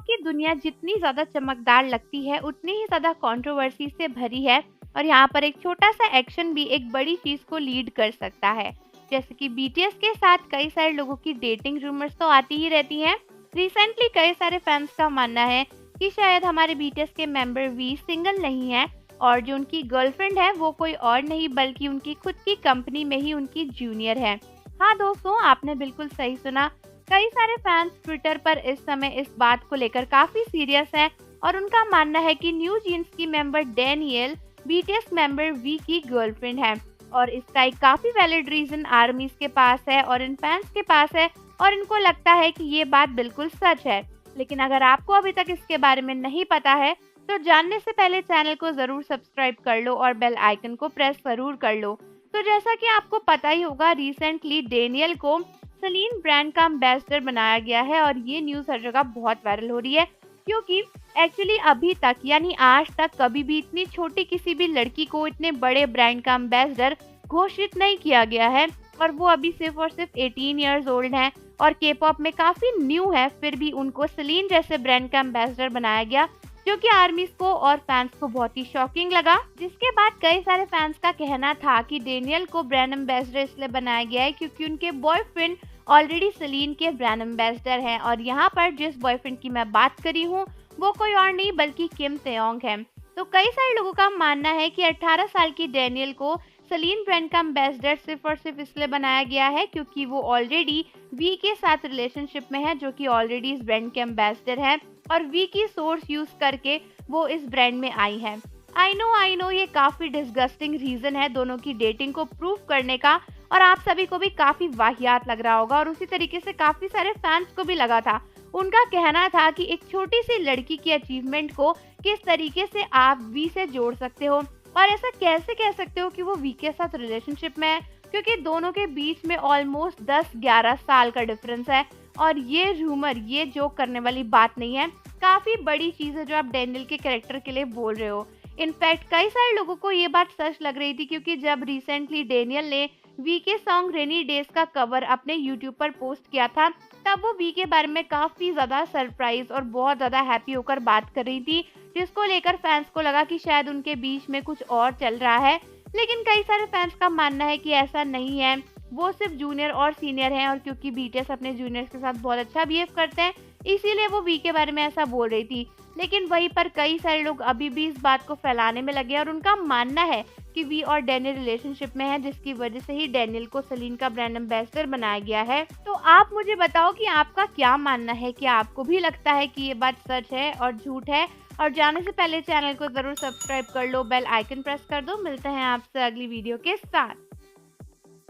Pop की दुनिया जितनी ज़्यादा चमकदार लगती है, उतनी ही ज़्यादा कंट्रोवर्सी से भरी है और यहाँ पर एक छोटा-सा एक्शन भी एक बड़ी चीज़ को लीड कर सकता है। जैसे कि बीटीएस के साथ कई सारे लोगों की डेटिंग रूमर्स तो आती ही रहती हैं। रिसेंटली कई सारे फैंस का मानना है कि शायद हमारे बीटीएस के मेंबर वी सिंगल नहीं है और जो उनकी गर्लफ्रेंड है वो कोई और नहीं बल्कि उनकी खुद की कंपनी में ही उनकी जूनियर है। हाँ दोस्तों, आपने बिल्कुल सही सुना। कई सारे फैंस ट्विटर पर इस समय इस बात को लेकर काफी सीरियस हैं और उनका मानना है कि न्यू जीन्स की member Danielle BTS member V की गर्लफ्रेंड है और इसका एक काफी वैलिड रीजन आर्मीज के पास है और इन फैंस के पास है और इनको लगता है कि ये बात बिल्कुल सच है। लेकिन अगर आपको अभी तक इसके बारे में नहीं पता है तो जानने से पहले चैनल को जरूर सब्सक्राइब कर लो और बेल आइकन को प्रेस जरूर कर लो। तो जैसा कि आपको पता ही होगा, रिसेंटली डेनियल को सेलिन ब्रांड का एम्बेसडर बनाया गया है और ये न्यूज़ हर जगह बहुत वायरल हो रही है क्योंकि एक्चुअली अभी तक यानी आज तक कभी भी इतनी छोटी किसी भी लड़की को इतने बड़े ब्रांड का एम्बेसडर घोषित नहीं किया गया है और वो अभी सिर्फ और सिर्फ 18 इयर्स ओल्ड हैं और के पॉप में काफ़ी न्यू है, फिर भी उनको सेलिन जैसे ब्रांड का एम्बेसडर बनाया गया जो कि आर्मीज को और फैंस को बहुत ही शॉकिंग लगा। जिसके बाद कई सारे फैंस का कहना था कि डेनियल को ब्रांड एम्बेसडर इसलिए बनाया गया है क्योंकि उनके बॉयफ्रेंड ऑलरेडी सेलिन के ब्रांड एम्बेसडर हैं और यहाँ पर जिस बॉयफ्रेंड की मैं बात करी हूँ वो कोई और नहीं बल्कि किम तेयोंग है। तो कई सारे लोगों का मानना है कि 18 साल की डेनियल को सेलिन ब्रांड का एम्बेसडर सिर्फ और सिर्फ इसलिए बनाया गया है क्योंकि वो ऑलरेडी वी के साथ रिलेशनशिप में है जो कि ऑलरेडी इस ब्रांड के एम्बेसडर है और वी की सोर्स यूज करके वो इस ब्रांड में आई है। आई नो ये काफी डिस्गस्टिंग रीजन है दोनों की डेटिंग को प्रूव करने का और आप सभी को भी काफी वाहियात लग रहा होगा और उसी तरीके से काफी सारे फैंस को भी लगा था। उनका कहना था कि एक छोटी सी लड़की की अचीवमेंट को किस तरीके से आप वी से जोड़ सकते हो और ऐसा कैसे कह सकते हो कि वो वी के साथ रिलेशनशिप में है क्योंकि दोनों के बीच में ऑलमोस्ट 10-11 साल का डिफरेंस है और ये रूमर, ये जोक करने वाली बात नहीं है, काफी बड़ी चीज है जो आप डेनियल के कैरेक्टर के लिए बोल रहे हो। इनफैक्ट कई सारे लोगों को ये बात सच लग रही थी क्योंकि जब रिसेंटली डेनियल ने वी के सॉन्ग रेनी डेज का कवर अपने यूट्यूब पर पोस्ट किया था तब वो वी के बारे में काफी ज्यादा सरप्राइज और बहुत ज्यादा हैप्पी होकर बात कर रही थी, जिसको लेकर फैंस को लगा कि शायद उनके बीच में कुछ और चल रहा है। लेकिन कई सारे फैंस का मानना है कि ऐसा नहीं है, वो सिर्फ जूनियर और सीनियर हैं और क्योंकि बीटीएस अपने जूनियर्स के साथ बहुत अच्छा बिहेव करते हैं इसीलिए वो वी के बारे में ऐसा बोल रही थी। लेकिन वहीं पर कई सारे लोग अभी भी इस बात को फैलाने में लगे और उनका मानना है कि वी और डैनियल रिलेशनशिप में है जिसकी वजह से ही डैनियल को सेलिन का ब्रांड एम्बेसडर बनाया गया है। तो आप मुझे बताओ कि आपका क्या मानना है, कि आपको भी लगता है कि ये बात सच है और झूठ है? और जाने से पहले चैनल को जरूर सब्सक्राइब कर लो, बेल आइकन प्रेस कर दो। मिलते हैं आपसे अगली वीडियो के साथ।